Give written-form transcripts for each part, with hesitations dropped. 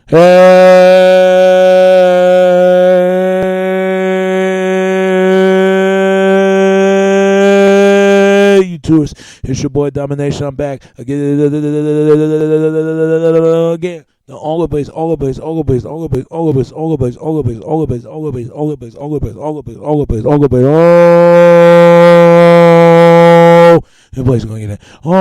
Hey, you tourists. It's your boy Domination. I'm back again. The all base, all base, all base, all base, all base, all base, all base, all base, all base, all base, all base, all base, all base, all base. Oh, everybody's gonna get it. Oh,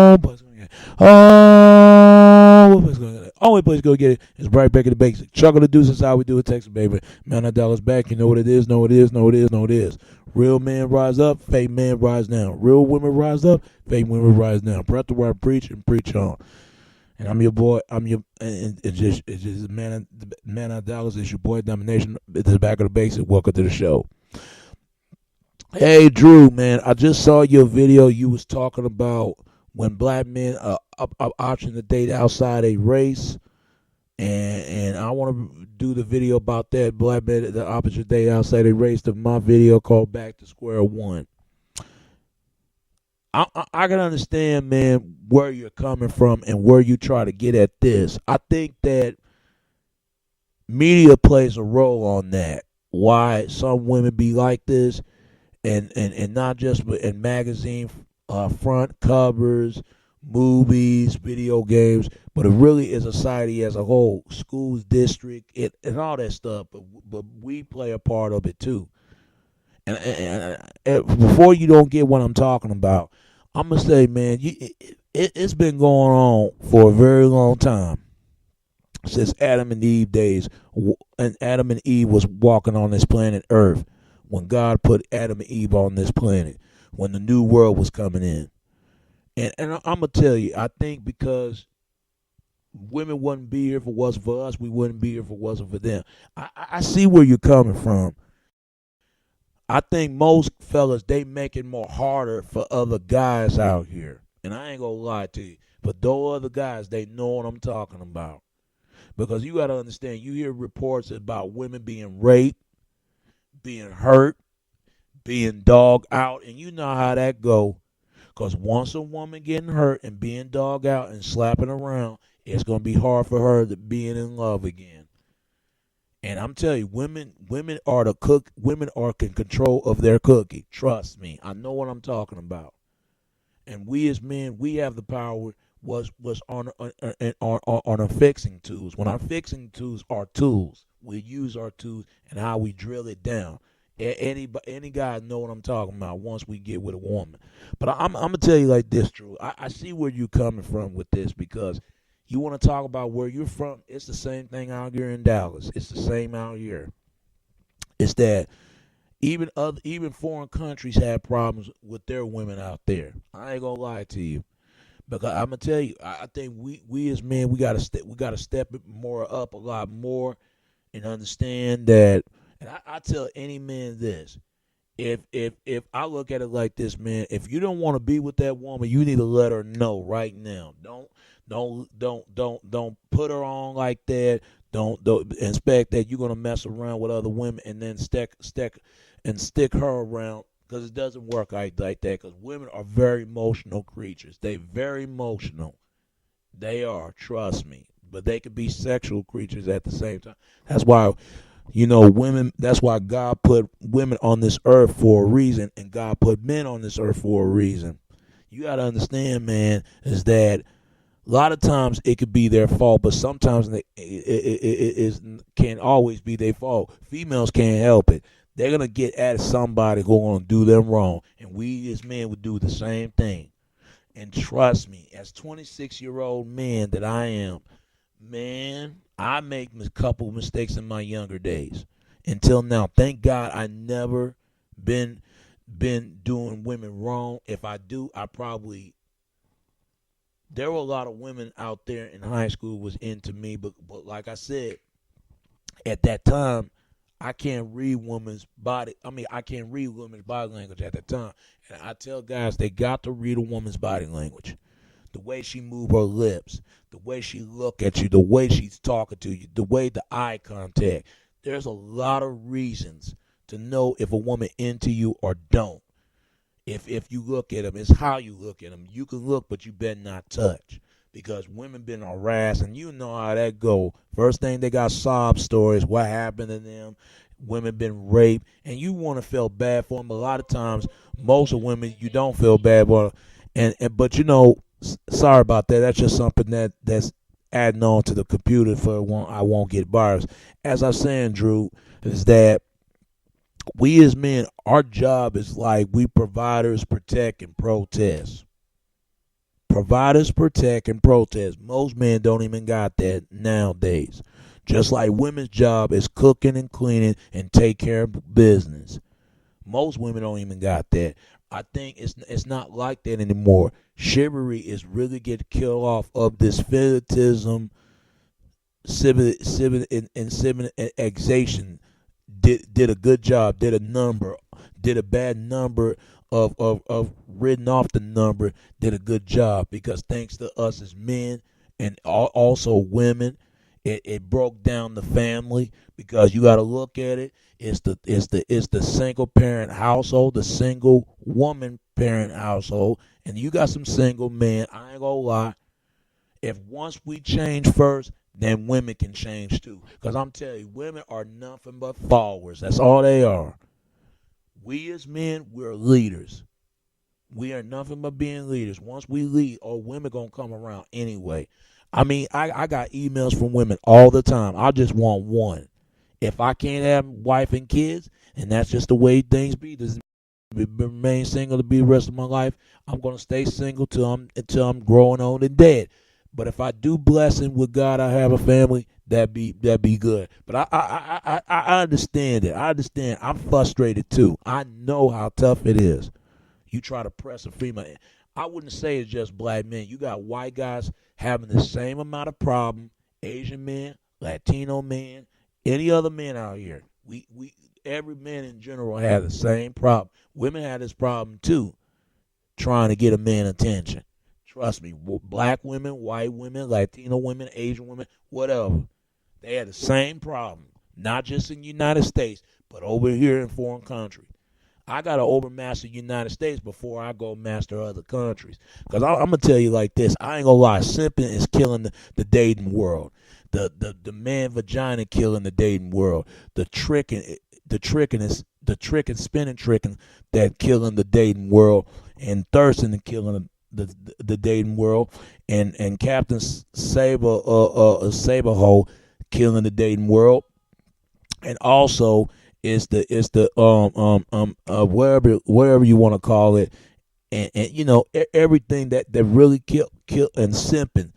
everybody's gonna get it. Oh, everybody's gonna get it. Only place gonna get it is right back at the basics. Chuckle the deuce is how we do it, Texas, baby. Man, that dollar's back. You know what it is. Know what it is. Know what it is. Know what it is. Real men rise up, fake men rise down. Real women rise up, fake women rise down. Breath the word, preach and preach on. And I'm your boy. And it's just man of Dallas. It's your boy Domination. It's the back of the basics. Welcome to the show. Hey Drew, man, I just saw your video. You was talking about when black men are opting to date outside a race. And I want to do the video about that. Black men, the opposite day outside they raised my video called Back to Square One. I can understand, man, where you're coming from and where you try to get at this. I think that media plays a role on that. Why some women be like this, and not just in magazine front covers, movies, video games, but it really is society as a whole, schools, district, and all that stuff. But we play a part of it too. And before you don't get what I'm talking about, I'm gonna say, man, it's been going on for a very long time, since Adam and Eve days, and Adam and Eve was walking on this planet Earth when God put Adam and Eve on this planet, when the new world was coming in. And I'm going to tell you, I think because women wouldn't be here if it wasn't for us, we wouldn't be here if it wasn't for them. I see where you're coming from. I think most fellas, they make it more harder for other guys out here. And I ain't going to lie to you. But those other guys, they know what I'm talking about. Because you got to understand, you hear reports about women being raped, being hurt, being dogged out, and you know how that go. Because once a woman getting hurt and being dogged out and slapping around, it's going to be hard for her to be in love again. And I'm telling you, women are the cook. Women are in control of their cookie. Trust me, I know what I'm talking about. And we as men, we have the power. Was on our fixing tools. When our fixing tools are tools, we use our tools and how we drill it down. Any guy know what I'm talking about once we get with a woman. But I'm gonna tell you like this, Drew. I see where you're coming from with this, because you want to talk about where you're from. It's the same thing out here in Dallas. It's the same out here. It's that even foreign countries have problems with their women out there. I ain't gonna lie to you, because I'm gonna tell you, I think we as men, we gotta step it more up a lot more and understand that. And I tell any man this: if I look at it like this, man, if you don't want to be with that woman, you need to let her know right now. Don't put her on like that. Don't expect that you're gonna mess around with other women and then stick her around, because it doesn't work like that. Because women are very emotional creatures. They very emotional. They are, trust me. But they can be sexual creatures at the same time. That's why. Women, that's why God put women on this earth for a reason, and God put men on this earth for a reason. You got to understand, man, is that a lot of times it could be their fault, but sometimes it can't always be their fault. Females can't help it. They're going to get at somebody who's going to do them wrong, and we as men would do the same thing. And trust me, as 26-year-old man that I am, man, I make a couple mistakes in my younger days. Until now, thank God I never been doing women wrong. If I do, there were a lot of women out there in high school was into me, but like I said, at that time, I can't read women's body. I can't read women's body language at that time. And I tell guys, they got to read a woman's body language. The way she move her lips, the way she look at you, the way she's talking to you, the way the eye contact. There's a lot of reasons to know if a woman into you or don't. If you look at them, it's how you look at them. You can look, but you better not touch. because women been harassed, and you know how that go. First thing, they got sob stories, what happened to them. Women been raped, and you want to feel bad for them. But a lot of times, most of women, you don't feel bad for them. And but sorry about that. That's just something that's adding on to the computer for one. I won't get virus. As I was saying, Drew, is that we as men, our job is like we providers protect and protest. Providers protect and protest. Most men don't even got that nowadays. Just like women's job is cooking and cleaning and take care of business. Most women don't even got that. I think it's not like that anymore. Chivalry is really getting killed off of this fetishism, civilization. Did a good job, did a number, did a bad number of written off the number, did a good job, because thanks to us as men and also women, it broke down the family, because you got to look at it. It's the single parent household, the single woman parent household, and you got some single men. I ain't gonna lie. If once we change first, then women can change too. Because I'm telling you, women are nothing but followers. That's all they are. We as men, we're leaders. We are nothing but being leaders. Once we lead, women gonna come around anyway. I mean, I got emails from women all the time. I just want one. If I can't have wife and kids, and that's just the way things be, this remain single to be the rest of my life, I'm gonna stay single until I'm growing old and dead. But if I do blessing with God, I have a family, that be good. But I understand it. I understand. I'm frustrated too. I know how tough it is. You try to press a female. I wouldn't say it's just black men. You got white guys having the same amount of problem. Asian men, Latino men, any other men out here. We every man in general has the same problem. Women have this problem too, trying to get a man attention. Trust me, black women, white women, Latino women, Asian women, whatever. They had the same problem, not just in the United States, but over here in foreign countries. I got to overmaster the United States before I go master other countries. Because I'm going to tell you like this. I ain't going to lie. Simping is killing the dating world. The man vagina killing the dating world. The trick and spinning tricking that killing the dating world. And thirsting and killing the dating world. And Captain Saberhole killing the dating world. And also it's the wherever you want to call it, and everything that really kill and simping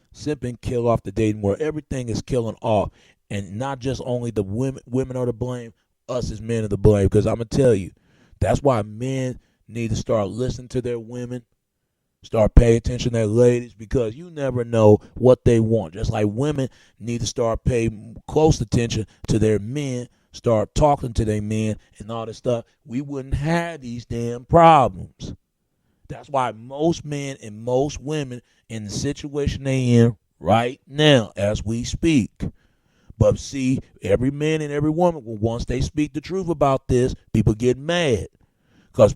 kill off the dating world. Everything is killing off, and not just only the women are to blame. Us as men are to blame, because I'm gonna tell you, that's why men need to start listening to their women, start paying attention to their ladies, because you never know what they want. Just like women need to start paying close attention to their men, start talking to their men and all this stuff, we wouldn't have these damn problems. That's why most men and most women in the situation they in right now as we speak. But see, every man and every woman, once they speak the truth about this, people get mad. Because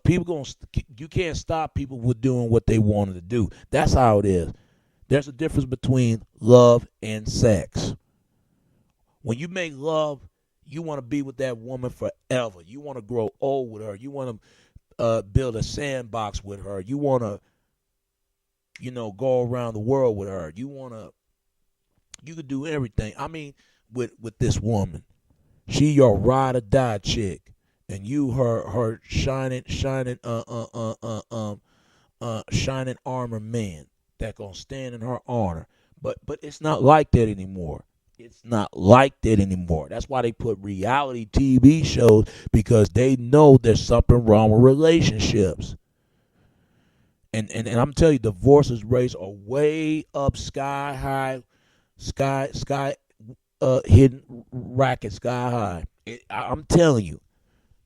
you can't stop people with doing what they wanted to do. That's how it is. There's a difference between love and sex. When you make love, you want to be with that woman forever. You want to grow old with her. You want to build a sandbox with her. You want to, go around the world with her. You could do everything. I mean, with this woman, she your ride or die chick, and you her shining armor man that gonna stand in her honor. But it's not like that anymore. It's not like that anymore. That's why they put reality TV shows, because they know there's something wrong with relationships. And I'm telling you, divorces rates are way up, sky high, hidden racket sky high. I'm telling you,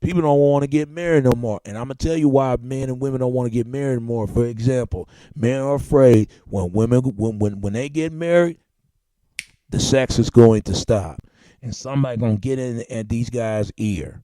people don't want to get married no more. And I'm going to tell you why men and women don't want to get married anymore. For example, men are afraid when they get married, the sex is going to stop. And somebody going to get in at these guys' ear.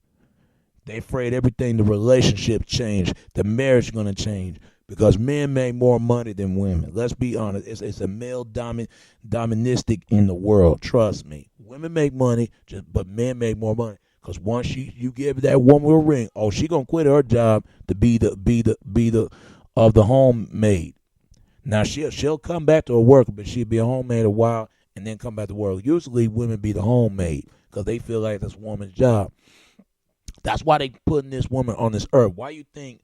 They afraid everything, the relationship change, the marriage is going to change. because men make more money than women. Let's be honest. It's a male doministic in the world. Trust me. Women make money, but men make more money. Because once you give that woman a ring, oh, she gonna quit her job to be the of the homemaid. Now she'll come back to her work, but she'll be a homemaid a while and then come back to work. Usually women be the homemaid because they feel like that's a woman's job. That's why they putting this woman on this earth. Why you think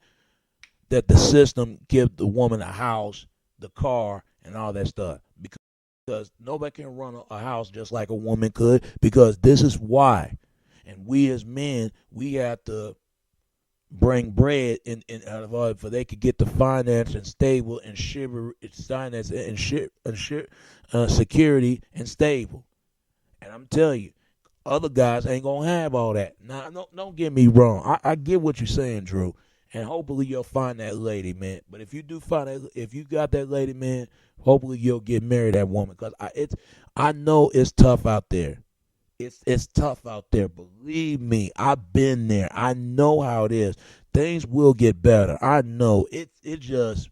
that the system give the woman a house, the car, and all that stuff? Because nobody can run a house just like a woman could. Because this is why. And we as men, we have to bring bread in out of order for they could get the finance and stable and finance and security and stable. And I'm telling you, other guys ain't gonna have all that. Now, don't get me wrong. I get what you're saying, Drew, and hopefully you'll find that lady, man. But if you do find that, if you got that lady, man, hopefully you'll get married to that woman. Cause I know it's tough out there. It's tough out there. Believe me, I've been there. I know how it is. Things will get better. I know it. It just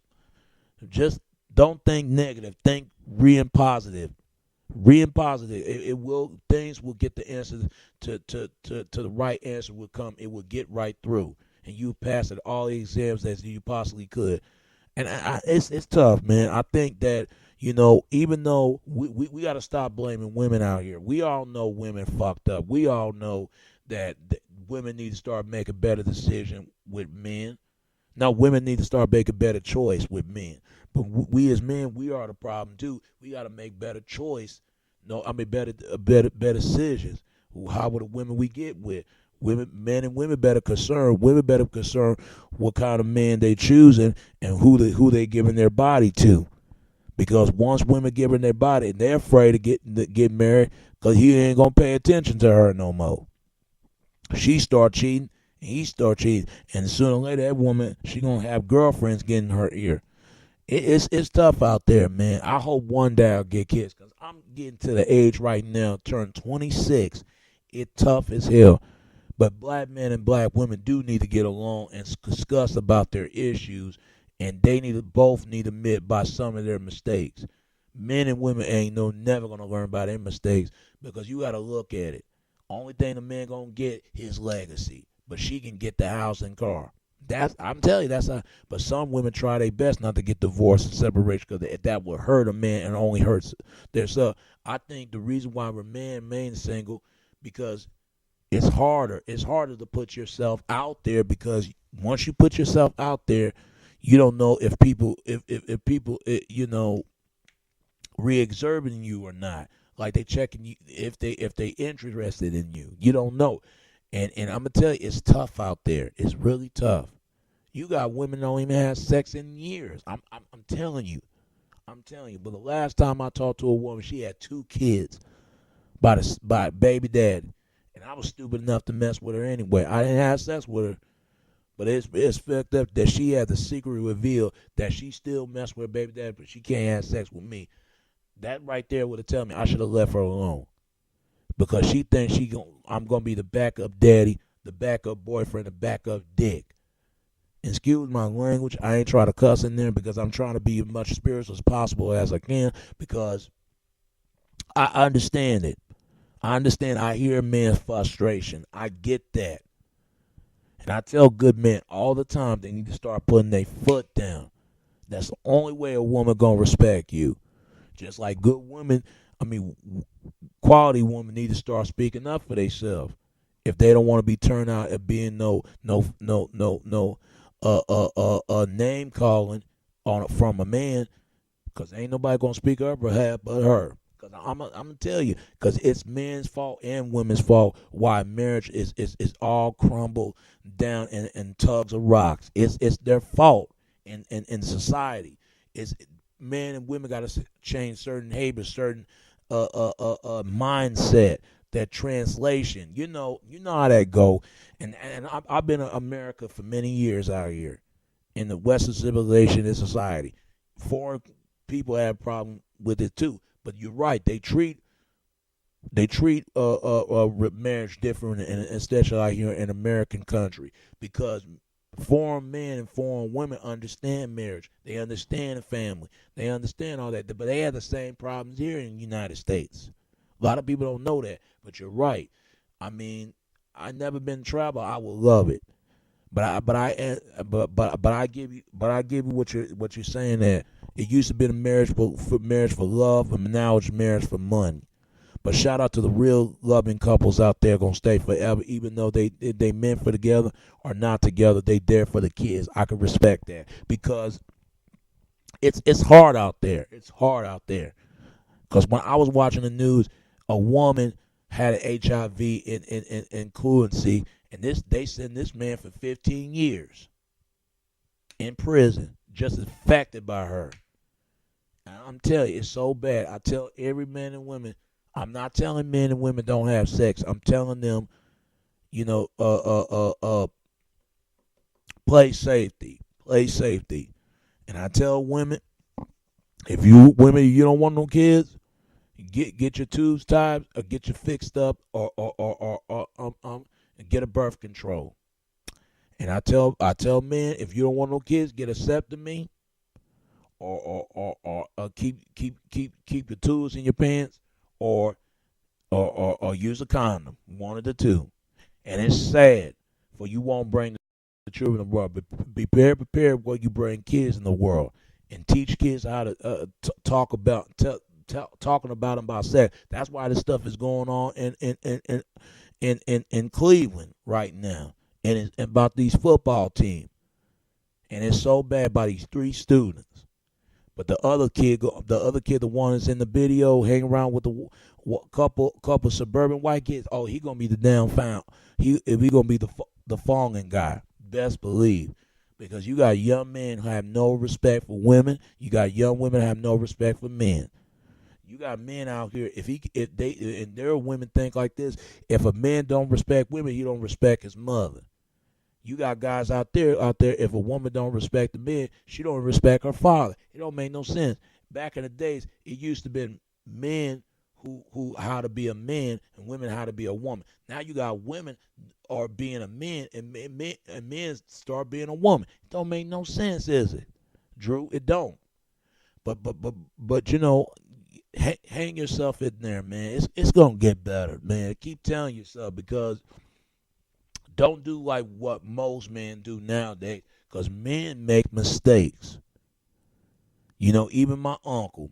don't think negative. Think real positive. Real positive. It will. Things will get the answer to the right answer will come. It will get right through, and you pass it all the exams as you possibly could. And it's tough, man. I think that even though we got to stop blaming women out here. We all know women fucked up. We all know that women need to start making better decisions with men. Now, women need to start making better choice with men. But we as men, we are the problem too. We got to make better choice. Better decisions. How would the women we get with? Men and women better concerned. Women better concerned what kind of man they choosing and who they giving their body to. Because once women giving their body, they're afraid to get married because he ain't gonna pay attention to her no more. She start cheating, and he start cheating, and sooner or later that woman she gonna have girlfriends getting her ear. It's tough out there, man. I hope one day I'll get kids because I'm getting to the age right now, turn 26. It's tough as hell. But black men and black women do need to get along and discuss about their issues, and they both need to admit by some of their mistakes. Men and women ain't never gonna learn by their mistakes because you gotta look at it. Only thing the man gonna get his legacy, but she can get the house and car. I'm telling you, that's how. But some women try their best not to get divorced and separation because that will hurt a man and only hurts their self. I think the reason why we're remain single because it's harder. It's harder to put yourself out there because once you put yourself out there, you don't know if people re-exerting you or not. Like they checking you if they interested in you. You don't know. And I'm gonna tell you, it's tough out there. It's really tough. You got women that don't even have sex in years. I'm telling you. I'm telling you. But the last time I talked to a woman, she had 2 kids by baby daddy. And I was stupid enough to mess with her anyway. I didn't have sex with her. But it's fucked up that she had the secret revealed that she still messed with her baby daddy, but she can't have sex with me. That right there would have told me I should have left her alone. Because she thinks I'm going to be the backup daddy, the backup boyfriend, the backup dick. Excuse my language. I ain't trying to cuss in there because I'm trying to be as much spiritual as possible as I can because I understand it. I understand. I hear men's frustration. I get that. And I tell good men all the time they need to start putting their foot down. That's the only way a woman going to respect you. Just like good women, quality women need to start speaking up for themselves. If they don't want to be turned out at being no name calling from a man, because ain't nobody gonna speak up for her but her. Because I'm gonna tell you, because it's men's fault and women's fault why marriage is all crumbled down in tugs of rocks. It's their fault in society. It's men and women got to change certain habits, certain mindset, that translation. You know how that go. And I've been in America for many years out here in the Western civilization and society. Foreign people have a problem with it too. But you're right. They treat marriage different, and especially out here in American country, because Foreign men and foreign women understand marriage. They understand the family. They understand all that. But they have the same problems here in the United States. A lot of people don't know that, but you're right. I mean, I never been to travel. I would love it, but I give you what you're saying that it used to be a marriage for love, and now it's marriage for money. But shout out to the real loving couples out there gonna stay forever, even though they meant for together or not together. They there for the kids. I can respect that because it's hard out there. It's hard out there. Because when I was watching the news, a woman had an HIV includency, and they sent this man for 15 years in prison, just affected by her. And I'm telling you, it's so bad. I tell every man and woman, I'm not telling men and women don't have sex. I'm telling them, you know, play safety, play safety. And I tell women, if you don't want no kids, get your tubes tied or get you fixed up or get a birth control. And I tell men, if you don't want no kids, get a septomy or keep the tubes in your pants or use a condom. One of the two. And it's sad, for you won't bring the children in the world. But be prepared when you bring kids in the world, and teach kids how to talk about talking about them about sex. That's why this stuff is going on in Cleveland right now, and it's about these football teams, and it's so bad by these 3 students. But the other kid, the one that's in the video, hanging around with the couple suburban white kids. Oh, he gonna be the damn found. He gonna be the fonging guy. Best believe, because you got young men who have no respect for women. You got young women who have no respect for men. You got men out here. If there are women think like this. If a man don't respect women, he don't respect his mother. You got guys out there. If a woman don't respect the man, she don't respect her father. It don't make no sense. Back in the days, it used to be men who how to be a man and women how to be a woman. Now you got women are being a man and men start being a woman. It don't make no sense, is it, Drew? It don't. But you know, hang yourself in there, man. It's gonna get better, man. Keep telling yourself, because don't do like what most men do nowadays, because men make mistakes. You know, even my uncle,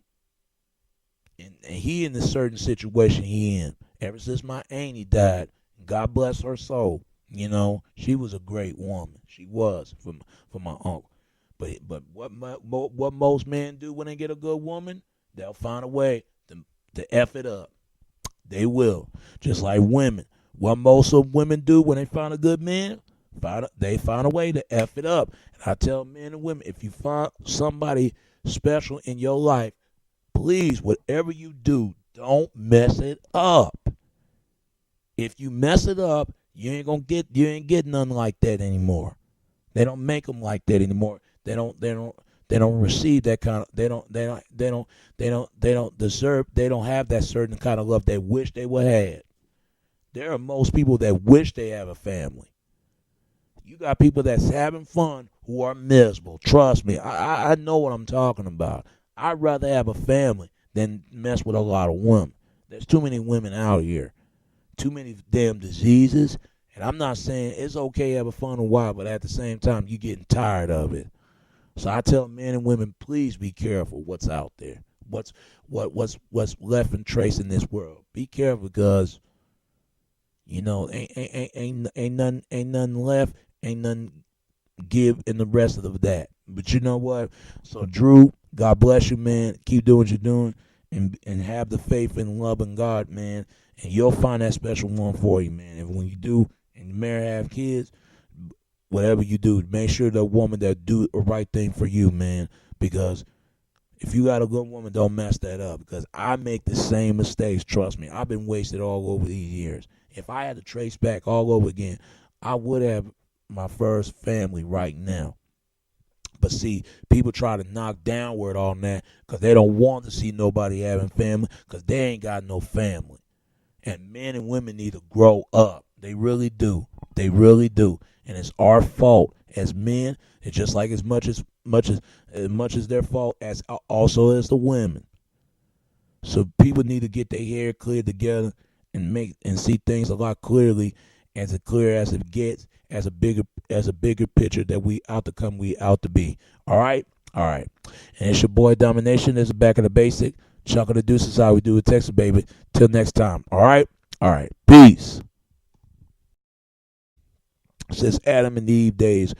and he in a certain situation he in. Ever since my auntie died, God bless her soul, you know, she was a great woman. She was for my uncle. But what most men do when they get a good woman, they'll find a way to F it up. They will. Just like women. What most of women do when they find a good man, they find a way to F it up. And I tell men and women, if you find somebody special in your life, please, whatever you do, don't mess it up. If you mess it up, you ain't get nothing like that anymore. They don't make them like that anymore. They don't receive that kind of, they don't deserve, they don't have that certain kind of love they wish they would have. There are most people that wish they have a family. You got people that's having fun who are miserable. Trust me, I know what I'm talking about. I'd rather have a family than mess with a lot of women. There's too many women out here. Too many damn diseases. And I'm not saying it's okay to have a fun a while, but at the same time, you're getting tired of it. So I tell men and women, please be careful what's out there. What's left and trace in this world. Be careful, because you know, ain't nothing left, ain't nothing give in the rest of that. But you know what? So Drew, God bless you, man. Keep doing what you're doing, and have the faith and love in God, man. And you'll find that special one for you, man. And when you do, and you marry, have kids, whatever you do, make sure the woman that do the right thing for you, man. Because if you got a good woman, don't mess that up. Because I make the same mistakes. Trust me, I've been wasted all over these years. If I had to trace back all over again, I would have my first family right now. But see, people try to knock downward on that because they don't want to see nobody having family, because they ain't got no family. And men and women need to grow up. They really do. They really do. And it's our fault as men. It's just like as much as their fault as also as the women. So people need to get their hair cleared together and make and see things a lot clear as it gets, as a bigger picture that we out to be. All right, all right. And it's your boy Domination. This is Back of the Basic. Chuck of the Deuce is how we do it, Texas baby. Till next time. All right, all right. Peace. Since Adam and Eve days,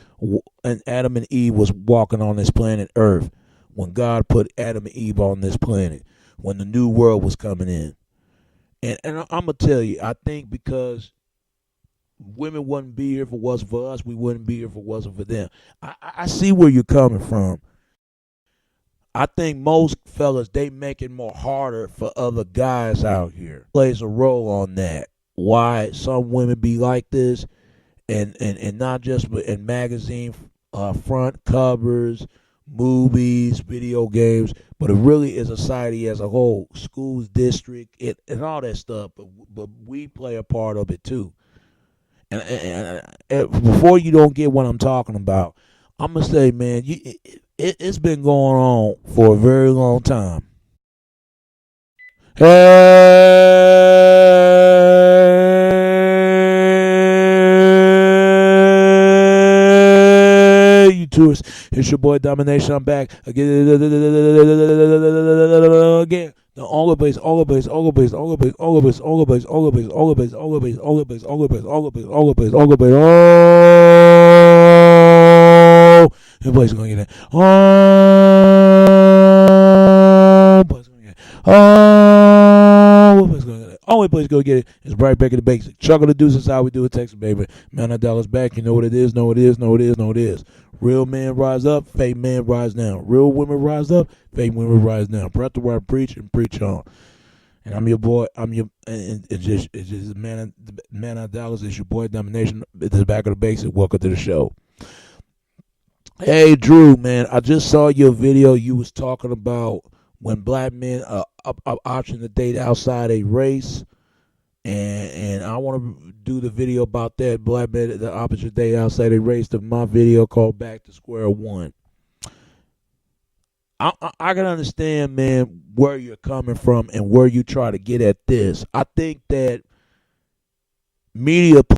and Adam and Eve was walking on this planet Earth when God put Adam and Eve on this planet, when the new world was coming in. And I'm gonna tell you, I think because women wouldn't be here if it wasn't for us, we wouldn't be here if it wasn't for them. I see where you're coming from. I think most fellas they make it more harder for other guys out here. Plays a role on that. Why some women be like this, and not just in magazine front covers, movies, video games, but it really is a society as a whole, schools, district, and all that stuff. But we play a part of it too. And before you don't get what I'm talking about, I'm gonna say, man, it's been going on for a very long time. Hey, you tourists, it's your boy Domination. I'm back again. The all the base, all the base, all the base, all the base, all the base, all the base, all the base, all the base, all the base, all the base, all the base, all the base, all the base, all the base. Oh, everybody's gonna get it. Oh, everybody's gonna get it. Oh, everybody's gonna get it. Only place gonna get it is right back at the basics. Chuck of the Deuce is how we do it, Texas baby. Man, that dollar's back. You know what it is? Know it is. Know it is. Know it is. Real men rise up, fake men rise down. Real women rise up, fake women rise down. Breath the word, preach and preach on. And I'm your boy. And it's just man of Dallas. It's your boy Domination. It's the Back of the Basics. Welcome to the show. Hey Drew, man, I just saw your video. You was talking about when black men are opting to date outside a race. And I want to do the video about that. Black men, the opposite day outside a race. My video called Back to Square One. I can understand, man, where you're coming from and where you try to get at this. I think that media